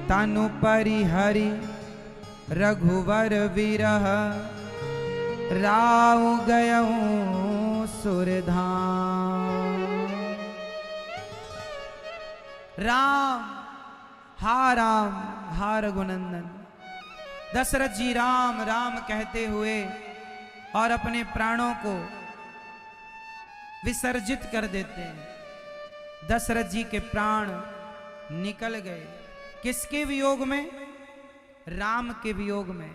तनु परिहरि रघुवर विरह, राव गयऊं सुरधाम। राम हा रघुनंदन। दशरथ जी राम राम कहते हुए और अपने प्राणों को विसर्जित कर देते हैं। दशरथ जी के प्राण निकल गए। किसके वियोग में? राम के वियोग में।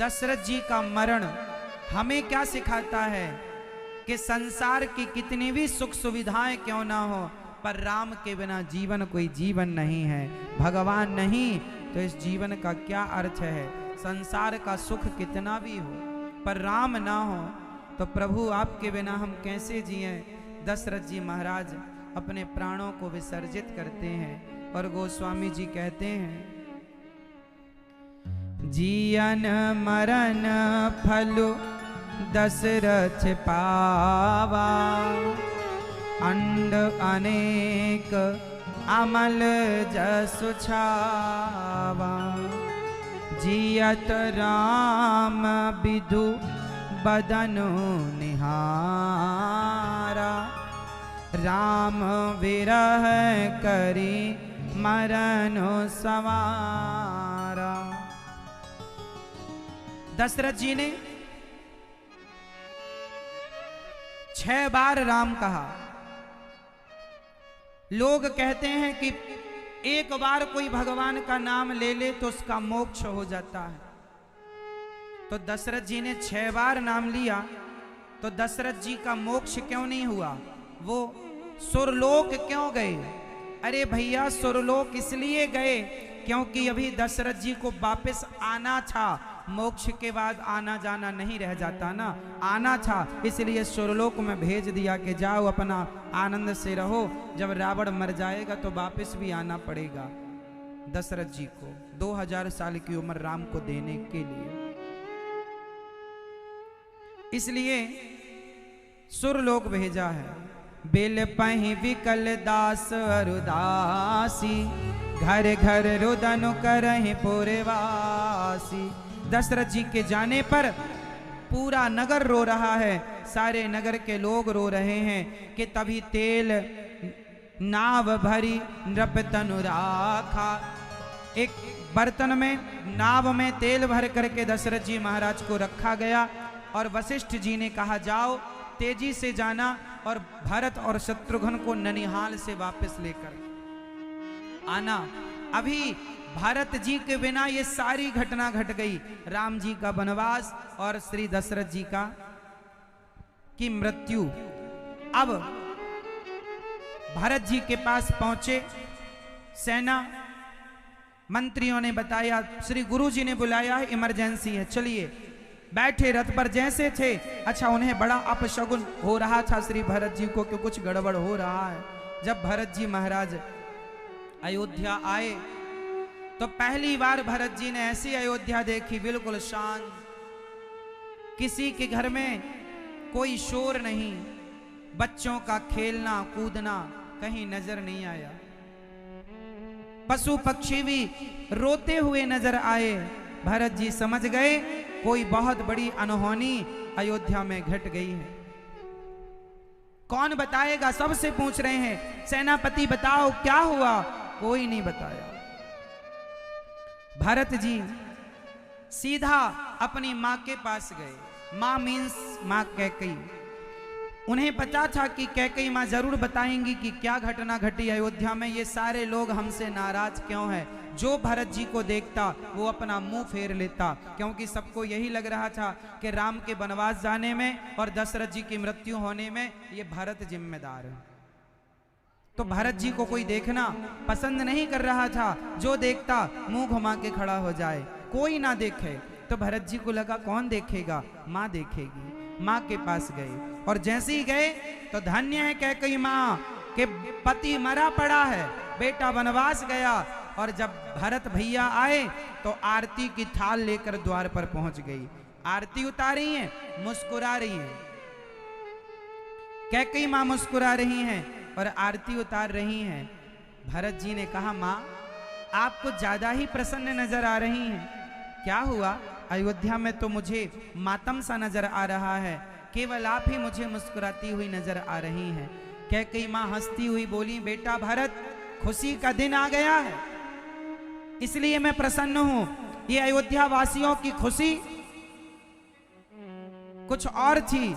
दशरथ जी का मरण हमें क्या सिखाता है कि संसार की कितनी भी सुख सुविधाएं क्यों ना हो, पर राम के बिना जीवन कोई जीवन नहीं है। भगवान नहीं तो इस जीवन का क्या अर्थ है? संसार का सुख कितना भी हो, पर राम ना हो तो प्रभु आपके बिना हम कैसे जिएं? दशरथ जी महाराज अपने प्राणों को विसर्जित करते हैं और गोस्वामी जी कहते हैं, जियन मरण फल दशरथ पावा, अंड अनेक अमल जसु छावा, जियत राम विदु बदनु निहारा, राम विरह करी मरनु सवारा। दशरथ जी ने 6 बार राम कहा। लोग कहते हैं कि एक बार कोई भगवान का नाम ले ले तो उसका मोक्ष हो जाता है। तो दशरथ जी ने 6 बार नाम लिया, तो दशरथ जी का मोक्ष क्यों नहीं हुआ? वो सुरलोक क्यों गए? अरे भैया, सुरलोक इसलिए गए क्योंकि अभी दशरथ जी को वापस आना था। मोक्ष के बाद आना जाना नहीं रह जाता ना, आना था, इसलिए सुरलोक में भेज दिया कि जाओ अपना आनंद से रहो, जब रावण मर जाएगा तो वापस भी आना पड़ेगा। दशरथ जी को 2000 साल की उम्र राम को देने के लिए, इसलिए सुरलोक भेजा है। बेल पहि विकल दास अरुदासी, घर घर रुदन करहि पुरवासी। दशरथ जी के जाने पर पूरा नगर रो रहा है, सारे नगर के लोग रो रहे हैं कि तभी तेल नाव भरी नृप तनु राखा। एक बर्तन में, नाव में तेल भर करके दशरथ जी महाराज को रखा गया और वशिष्ठ जी ने कहा, जाओ तेजी से जाना और भरत और शत्रुघ्न को ननिहाल से वापस लेकर आना। अभी भारत जी के बिना ये सारी घटना घट गई, राम जी का वनवास और श्री दशरथ जी की मृत्यु। अब भरत जी के पास पहुंचे, सेना मंत्रियों ने बताया, श्री गुरु जी ने बुलाया है, इमरजेंसी है, चलिए। बैठे रथ पर जैसे थे, अच्छा उन्हें बड़ा अपशगुन हो रहा था श्री भरत जी को कि कुछ गड़बड़ हो रहा है। जब भरत जी महाराज अयोध्या आए तो पहली बार भरत जी ने ऐसी अयोध्या देखी, बिल्कुल शांत, किसी के घर में कोई शोर नहीं, बच्चों का खेलना कूदना कहीं नजर नहीं आया, पशु पक्षी भी रोते हुए नजर आए। भरत जी समझ गए कोई बहुत बड़ी अनहोनी अयोध्या में घट गई है। कौन बताएगा? सबसे पूछ रहे हैं, सेनापति बताओ क्या हुआ? कोई नहीं बताया। भरत जी सीधा अपनी मां के पास गए। मां मीन्स मां कैकेयी। उन्हें पता था कि कैकेयी मां जरूर बताएंगी कि क्या घटना घटी अयोध्या में, ये सारे लोग हमसे नाराज क्यों हैं। जो भरत जी को देखता वो अपना मुंह फेर लेता, क्योंकि सबको यही लग रहा था कि राम के वनवास जाने में और दशरथ जी की मृत्यु होने में ये भरत जिम्मेदार है। तो भरत जी को कोई देखना पसंद नहीं कर रहा था, जो देखता मुंह घुमा के खड़ा हो जाए, कोई ना देखे। तो भरत जी को लगा कौन देखेगा, माँ देखेगी। माँ के पास गए और जैसे ही गए तो धन्य है कैकेयी माँ के पति मरा पड़ा है, बेटा वनवास गया। और जब भरत भैया आए तो आरती की थाल लेकर द्वार पर पहुंच गई। आरती उतारी है, मुस्कुरा रही है, कैकेयी माँ मुस्कुरा रही हैं और आरती उतार रही हैं। भरत जी ने कहा, माँ आप कुछ ज्यादा ही प्रसन्न नजर आ रही हैं। क्या हुआ? अयोध्या में तो मुझे मातम सा नजर आ रहा है, केवल आप ही मुझे मुस्कुराती हुई नजर आ रही हैं। कैकेयी माँ हंसती हुई बोली, बेटा भरत, खुशी का दिन आ गया है, इसलिए मैं प्रसन्न हूं। ये अयोध्या वासियों की खुशी कुछ और थी,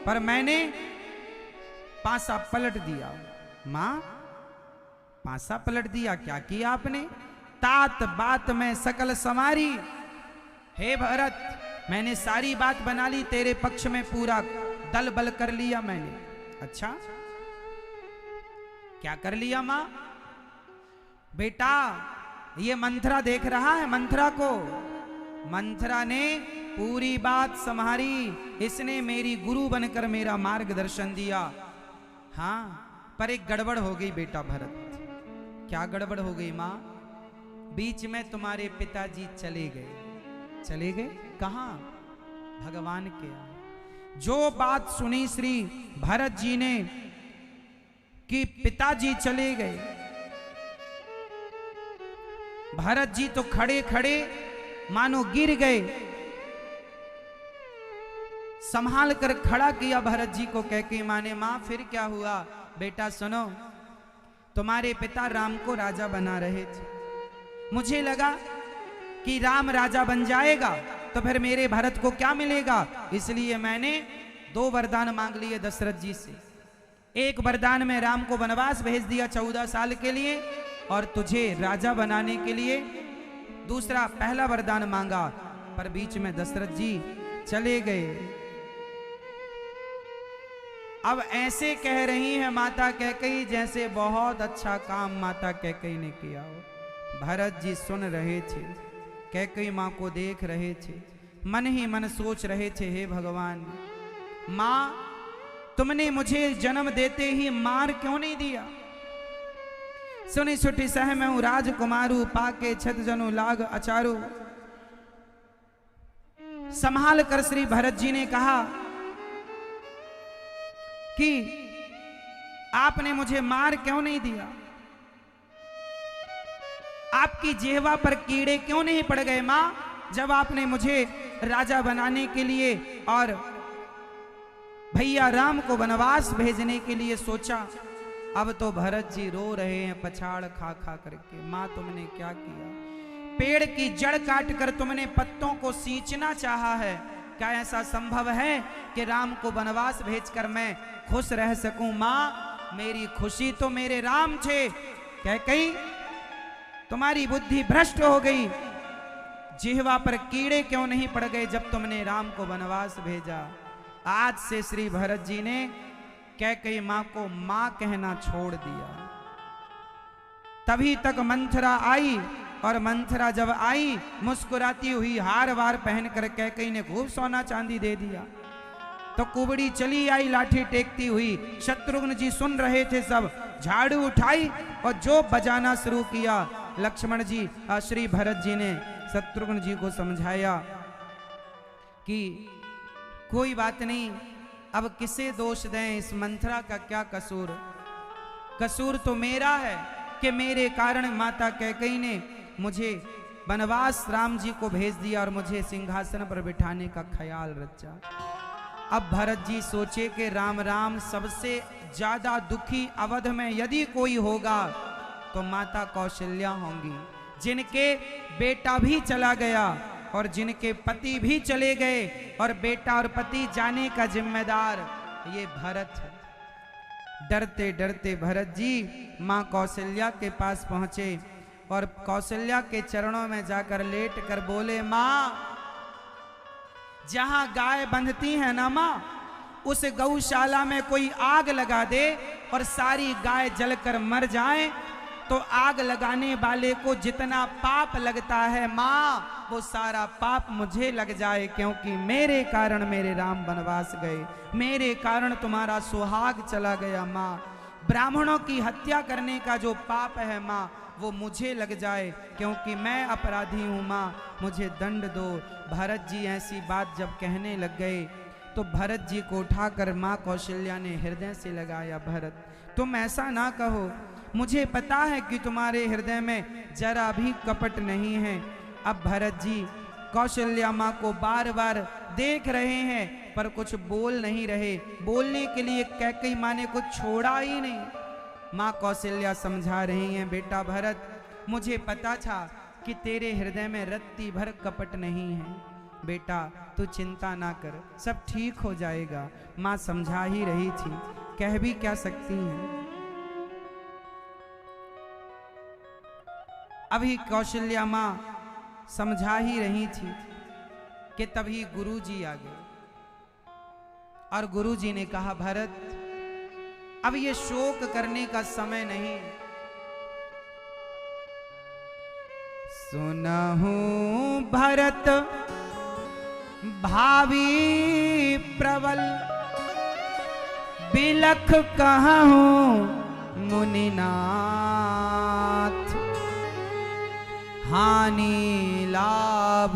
पर मैंने पासा पलट दिया। मां, पासा पलट दिया? क्या किया आपने? तात बात में सकल समारी। हे भरत, मैंने सारी बात बना ली, तेरे पक्ष में पूरा दल बल कर लिया मैंने। अच्छा, क्या कर लिया मां? बेटा, ये मंथरा देख रहा है, मंथरा को, मंथरा ने पूरी बात संभारी, इसने मेरी गुरु बनकर मेरा मार्गदर्शन दिया। हाँ, पर एक गड़बड़ हो गई बेटा भरत। क्या गड़बड़ हो गई मां? बीच में तुम्हारे पिताजी चले गए। चले गए कहां? भगवान के यहाँ। जो बात सुनी श्री भरत जी ने कि पिताजी चले गए, भरत जी तो खड़े खड़े मानो गिर गए। संभाल कर खड़ा किया भरत जी को कैकेयी मां ने। मां, फिर क्या हुआ? बेटा सुनो, तुम्हारे पिता राम को राजा बना रहे थे। मुझे लगा कि राम राजा बन जाएगा तो फिर मेरे भरत को क्या मिलेगा, इसलिए मैंने 2 वरदान मांग लिए दशरथ जी से। एक वरदान में राम को वनवास भेज दिया 14 साल के लिए, और तुझे राजा बनाने के लिए दूसरा पहला वरदान मांगा, पर बीच में दशरथ जी चले गए। अब ऐसे कह रही है माता कैकेयी जैसे बहुत अच्छा काम माता कैकेयी ने किया हो। भरत जी सुन रहे थे, कैकेयी मां को देख रहे थे, मन ही मन सोच रहे थे, हे भगवान, मां तुमने मुझे जन्म देते ही मार क्यों नहीं दिया? सुनी सुठी सह में हूं राजकुमारू, पाके छत जनु लाग अचारू। संभाल कर श्री भरत जी ने कहा कि आपने मुझे मार क्यों नहीं दिया? आपकी जिह्वा पर कीड़े क्यों नहीं पड़ गए मां, जब आपने मुझे राजा बनाने के लिए और भैया राम को वनवास भेजने के लिए सोचा? अब तो भरत जी रो रहे हैं पछाड़ खा खा करके। मां, तुमने क्या किया? पेड़ की जड़ काट कर तुमने पत्तों को सींचना चाहा है। क्या ऐसा संभव है कि राम को वनवास भेजकर मैं खुश रह सकूं? मां, मेरी खुशी तो मेरे राम थे। कैकेयी, तुम्हारी बुद्धि भ्रष्ट हो गई। जिह्वा पर कीड़े क्यों नहीं पड़ गए जब तुमने राम को वनवास भेजा? आज से श्री भरत जी ने कैकेयी मां को मां कहना छोड़ दिया। तभी तक मंथरा आई, और मंथरा जब आई मुस्कुराती हुई हार वार पहनकर कैकेयी ने खूब सोना चांदी दे दिया। तो कुबड़ी चली आई लाठी टेकती हुई। शत्रुघ्न जी सुन रहे थे, सब झाड़ू उठाई और जो बजाना शुरू किया। लक्ष्मण जी श्री भरत जी ने शत्रुघ्न जी को समझाया कि कोई बात नहीं, अब किसे दोष दें, इस मंथरा का क्या कसूर? कसूर तो मेरा है कि मेरे कारण माता कैकेयी ने मुझे वनवास राम जी को भेज दिया और मुझे सिंहासन पर बिठाने का ख्याल रचा। अब भरत जी सोचे कि राम राम, सबसे ज्यादा दुखी अवध में यदि कोई होगा तो माता कौशल्या होंगी, जिनके बेटा भी चला गया और जिनके पति भी चले गए, और बेटा और पति जाने का जिम्मेदार ये भरत है। डरते डरते भरत जी मां कौशल्या के पास पहुंचे और कौशल्या के चरणों में जाकर लेट कर बोले, मां, जहां गाय बंधती है ना मां, उस गौशाला में कोई आग लगा दे और सारी गाय जलकर मर जाए तो आग लगाने वाले को जितना पाप लगता है मां, वो सारा पाप मुझे लग जाए, क्योंकि मेरे कारण मेरे राम वनवास गए, मेरे कारण तुम्हारा सुहाग चला गया मां। ब्राह्मणों की हत्या करने का जो पाप है मां, वो मुझे लग जाए, क्योंकि मैं अपराधी हूं मां, मुझे दंड दो। भरत जी ऐसी बात जब कहने लग गए तो भरत जी को उठाकर मां कौशल्या ने हृदय से लगाया। भरत, तुम ऐसा ना कहो, मुझे पता है कि तुम्हारे हृदय में जरा भी कपट नहीं है। अब भरत जी कौशल्या माँ को बार बार देख रहे हैं पर कुछ बोल नहीं रहे। बोलने के लिए कैकेयी माँ ने कुछ छोड़ा ही नहीं। माँ कौशल्या समझा रही हैं, बेटा भरत, मुझे पता था कि तेरे हृदय में रत्ती भर कपट नहीं है। बेटा तू चिंता ना कर, सब ठीक हो जाएगा। माँ समझा ही रही थी, कह भी क्या सकती हैं। अभी कौशल्या माँ समझा ही रही थी कि तभी गुरुजी आ गए और गुरुजी ने कहा, भरत अब ये शोक करने का समय नहीं। सुनहु भरत भावी प्रबल, बिलख कहूं मुनिनाथ। हानि लाभ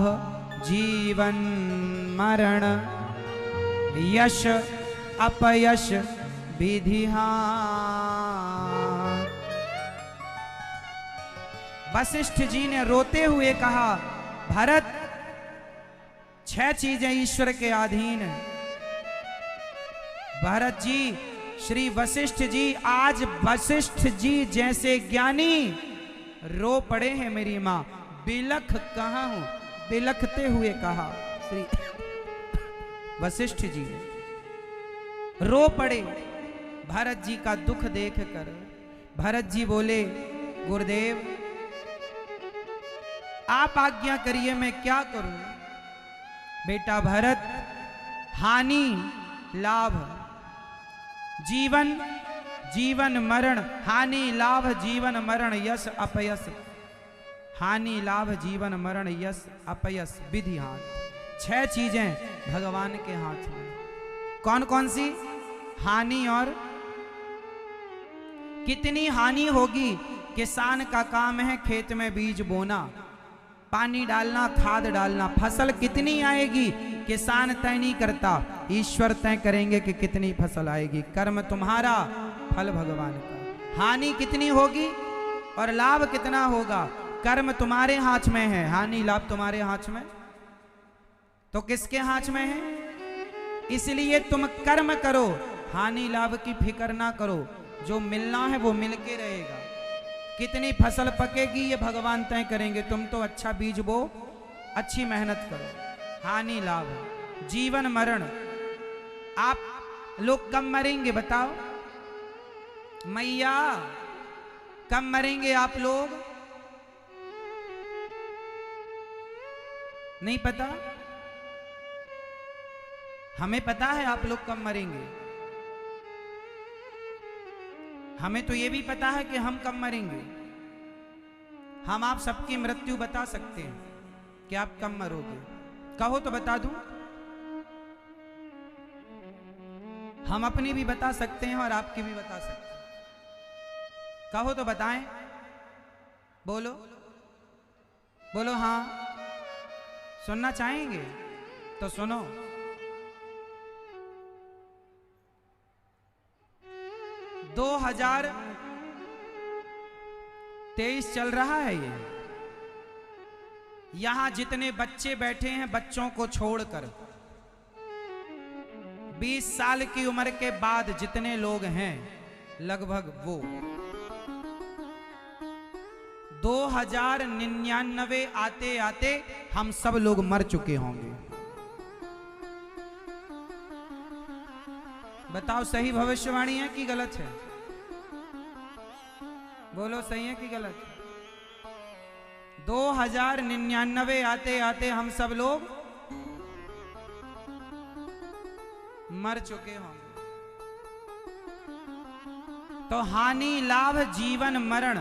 जीवन मरण, यश अपयश विधिहार। वशिष्ठ जी ने रोते हुए कहा, भरत 6 चीजें ईश्वर के अधीन है। भरत जी, श्री वशिष्ठ जी, आज वशिष्ठ जी जैसे ज्ञानी रो पड़े हैं। मेरी मां बिलख कहाँ हूं, बिलखते हुए कहा श्री वशिष्ठ जी ने, रो पड़े भरत जी का दुख देखकर। भरत जी बोले, गुरुदेव आप आज्ञा करिए, मैं क्या करूं। बेटा भरत, हानि लाभ जीवन जीवन मरण, हानि लाभ जीवन मरण, यश अपयश। हानि लाभ जीवन मरण, यश अपयश विधि हाथ। 6 चीजें भगवान के हाथ में। कौन कौन सी? हानि और कितनी हानि होगी। किसान का काम है खेत में बीज बोना, पानी डालना, खाद डालना। फसल कितनी आएगी किसान तय नहीं करता, ईश्वर तय करेंगे कि कितनी फसल आएगी। कर्म तुम्हारा, फल भगवान का। हानि कितनी होगी और लाभ कितना होगा, कर्म तुम्हारे हाथ में है, हानि लाभ तुम्हारे हाथ में। तो किसके हाथ में है? इसलिए तुम कर्म करो, हानि लाभ की फिक्र ना करो। जो मिलना है वो मिल के रहेगा। कितनी फसल पकेगी ये भगवान तय करेंगे। तुम तो अच्छा बीज बो, अच्छी मेहनत करो। हानि लाभ जीवन मरण, आप लोग कब मरेंगे बताओ मैया, कब मरेंगे आप लोग? नहीं पता? हमें पता है आप लोग कब मरेंगे। हमें तो ये भी पता है कि हम कब मरेंगे। हम आप सबकी मृत्यु बता सकते हैं कि आप कब मरोगे। कहो तो बता दूं। हम अपनी भी बता सकते हैं और आपकी भी बता सकते हैं। कहो तो बताएं, बोलो बोलो। हाँ, सुनना चाहेंगे तो सुनो। दो 2023 चल रहा है ये। यहां जितने बच्चे बैठे हैं, बच्चों को छोड़कर 20 साल की उम्र के बाद जितने लोग हैं, लगभग वो 2099 आते आते हम सब लोग मर चुके होंगे। बताओ सही भविष्यवाणी है कि गलत है? बोलो सही है कि गलत? 2099 आते आते हम सब लोग मर चुके होंगे। तो हानि लाभ जीवन मरण,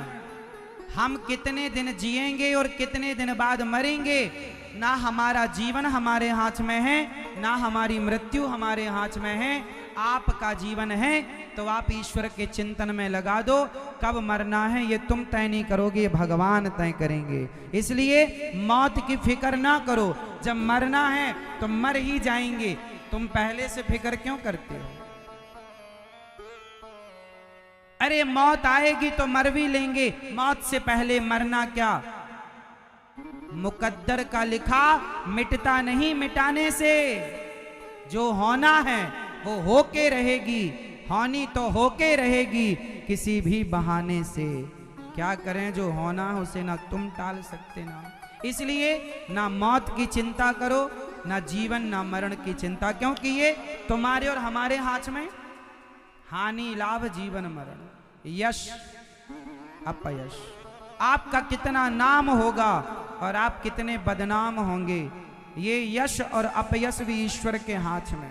हम कितने दिन जिएंगे और कितने दिन बाद मरेंगे, ना हमारा जीवन हमारे हाथ में है, ना हमारी मृत्यु हमारे हाथ में है। आपका जीवन है तो आप ईश्वर के चिंतन में लगा दो। कब मरना है ये तुम तय नहीं करोगे, भगवान तय करेंगे। इसलिए मौत की फिक्र ना करो। जब मरना है तो मर ही जाएंगे, तुम पहले से फिक्र क्यों करते हो? अरे मौत आएगी तो मर भी लेंगे, मौत से पहले मरना क्या? मुकद्दर का लिखा मिटता नहीं मिटाने से। जो होना है वो होके रहेगी, होनी तो होके रहेगी किसी भी बहाने से। क्या करें, जो होना है उसे ना तुम टाल सकते ना। इसलिए ना मौत की चिंता करो, ना जीवन ना मरण की चिंता, क्योंकि ये तुम्हारे और हमारे हाथ में। हानि लाभ जीवन मरण, यश अपयश, आपका कितना नाम होगा और आप कितने बदनाम होंगे, ये यश और अपयश भी ईश्वर के हाथ में।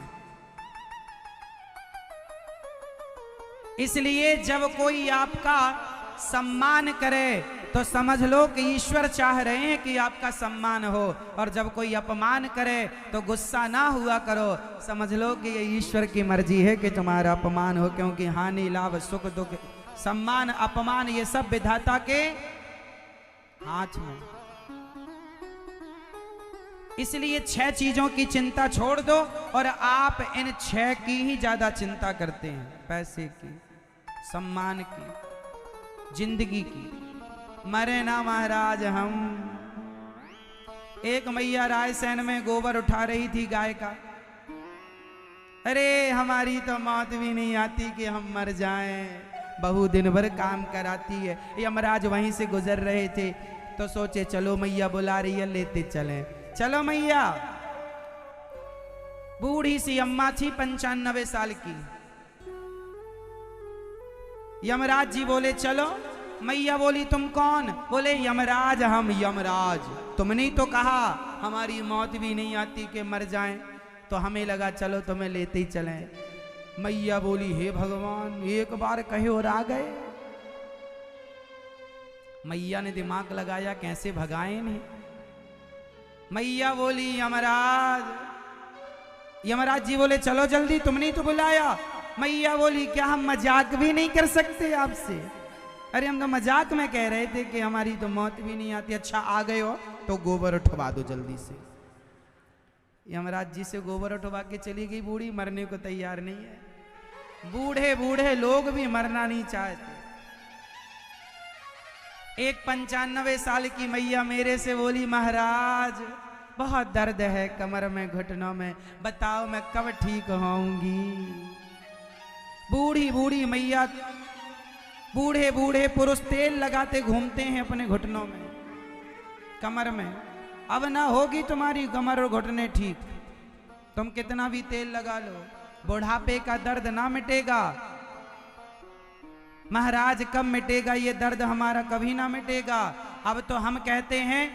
इसलिए जब कोई आपका सम्मान करे तो समझ लो कि ईश्वर चाह रहे हैं कि आपका सम्मान हो, और जब कोई अपमान करे तो गुस्सा ना हुआ करो, समझ लो कि ये ईश्वर की मर्जी है कि तुम्हारा अपमान हो, क्योंकि हानि लाभ सुख दुख सम्मान अपमान ये सब विधाता के हाथ में। इसलिए 6 चीजों की चिंता छोड़ दो और आप इन 6 की ही ज्यादा चिंता करते हैं, पैसे की, सम्मान की, जिंदगी की। मरे ना महाराज हम। एक मैया रायसेन में गोबर उठा रही थी गाय का। अरे हमारी तो मौत भी नहीं आती कि हम मर जाएं, बहू दिन भर काम कराती है। यमराज वहीं से गुजर रहे थे तो सोचे चलो मैया बुला रही है, लेते चलें। चलो मैया। बूढ़ी सी अम्मा थी 95 साल की। यमराज जी बोले चलो। मैया बोली तुम कौन? बोले यमराज हम यमराज। तुमने तो कहा हमारी मौत भी नहीं आती कि मर जाएं, तो हमें लगा चलो तुम्हें लेते ही चलें। मैया बोली हे भगवान, एक बार कहे और आ गए। मैया ने दिमाग लगाया कैसे भगाए नहीं। मैया बोली यमराज। यमराज जी बोले चलो जल्दी, तुमने तो बुलाया। मैया बोली क्या हम मजाक भी नहीं कर सकते आपसे? अरे हम तो मजाक में कह रहे थे कि हमारी तो मौत भी नहीं आती। अच्छा आ गए हो तो गोबर उठवा दो जल्दी से। यमराज जी से गोबर उठवा के चली गई बूढ़ी, मरने को तैयार नहीं है। बूढ़े बूढ़े लोग भी मरना नहीं चाहते। एक 95 साल की मैया मेरे से बोली महाराज बहुत दर्द है कमर में, घुटनों में, बताओ मैं कब ठीक होऊंगी। बूढ़ी बूढ़ी मैया, बूढ़े बूढ़े पुरुष तेल लगाते घूमते हैं अपने घुटनों में, कमर में। अब ना होगी तुम्हारी कमर और घुटने ठीक, तुम कितना भी तेल लगा लो, बुढ़ापे का दर्द ना मिटेगा। महाराज कब मिटेगा ये दर्द? हमारा कभी ना मिटेगा। अब तो हम कहते हैं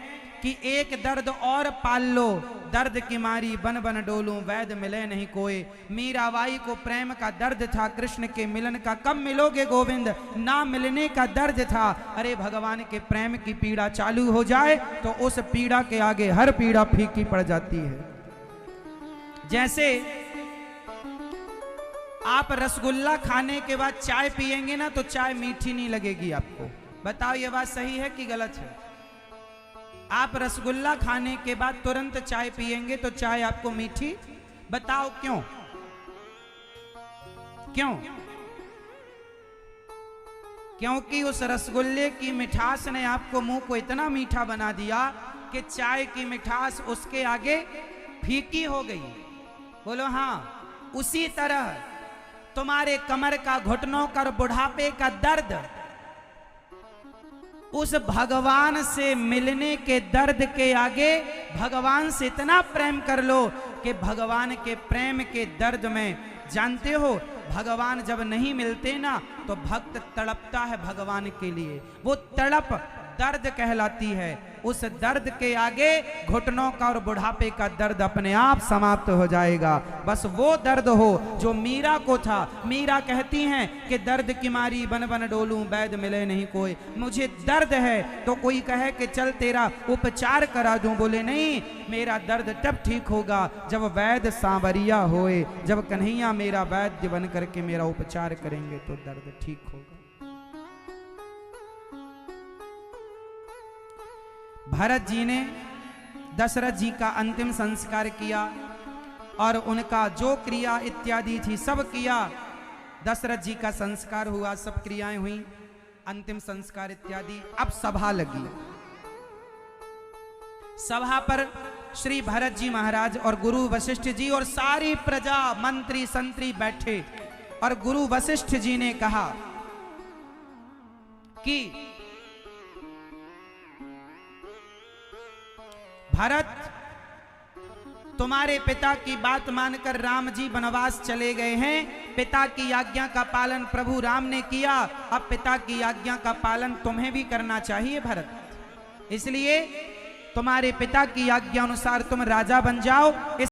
कि एक दर्द और पाल लो, दर्द की मारी बन बन डोलूं, वैद मिले नहीं कोई। मीराबाई को प्रेम का दर्द था, कृष्ण के मिलन का कब मिलोगे गोविंद, ना मिलने का दर्द था। अरे भगवान के प्रेम की पीड़ा चालू हो जाए तो उस पीड़ा के आगे हर पीड़ा फीकी पड़ जाती है। जैसे आप रसगुल्ला खाने के बाद चाय पिएंगे ना तो चाय मीठी नहीं लगेगी आपको। बताओ ये बात सही है कि गलत है? आप रसगुल्ला खाने के बाद तुरंत चाय पिएंगे तो चाय आपको मीठी, बताओ क्यों? क्यों? क्योंकि उस रसगुल्ले की मिठास ने आपको मुंह को इतना मीठा बना दिया कि चाय की मिठास उसके आगे फीकी हो गई। बोलो हाँ। उसी तरह तुम्हारे कमर का, घुटनों का, बुढ़ापे का दर्द उस भगवान से मिलने के दर्द के आगे भगवान से इतना प्रेम कर लो कि भगवान के प्रेम के दर्द में, जानते हो भगवान जब नहीं मिलते ना तो भक्त तड़पता है भगवान के लिए। वो तड़प दर्द कहलाती है। उस दर्द के आगे घुटनों का और बुढ़ापे का दर्द अपने आप समाप्त हो जाएगा। बस वो दर्द हो जो मीरा को था। मीरा कहती हैं कि दर्द की मारी बन बन डोलूं, वैद मिले नहीं कोई। मुझे दर्द है तो कोई कहे कि चल तेरा उपचार करा दूं, बोले नहीं, मेरा दर्द तब ठीक होगा जब वैद सांवरिया होए, जब कन्हैया मेरा वैद्य बन करके मेरा उपचार करेंगे तो दर्द ठीक होगा। भरत जी ने दशरथ जी का अंतिम संस्कार किया और उनका जो क्रिया इत्यादि थी सब किया। दशरथ जी का संस्कार हुआ, सब क्रियाएं हुई, अंतिम संस्कार इत्यादि। अब सभा लगी। सभा पर श्री भरत जी महाराज और गुरु वशिष्ठ जी और सारी प्रजा, मंत्री संतरी बैठे, और गुरु वशिष्ठ जी ने कहा कि भरत, तुम्हारे पिता की बात मानकर राम जी वनवास चले गए हैं। पिता की आज्ञा का पालन प्रभु राम ने किया, अब पिता की आज्ञा का पालन तुम्हें भी करना चाहिए भरत। इसलिए तुम्हारे पिता की आज्ञा अनुसार तुम राजा बन जाओ।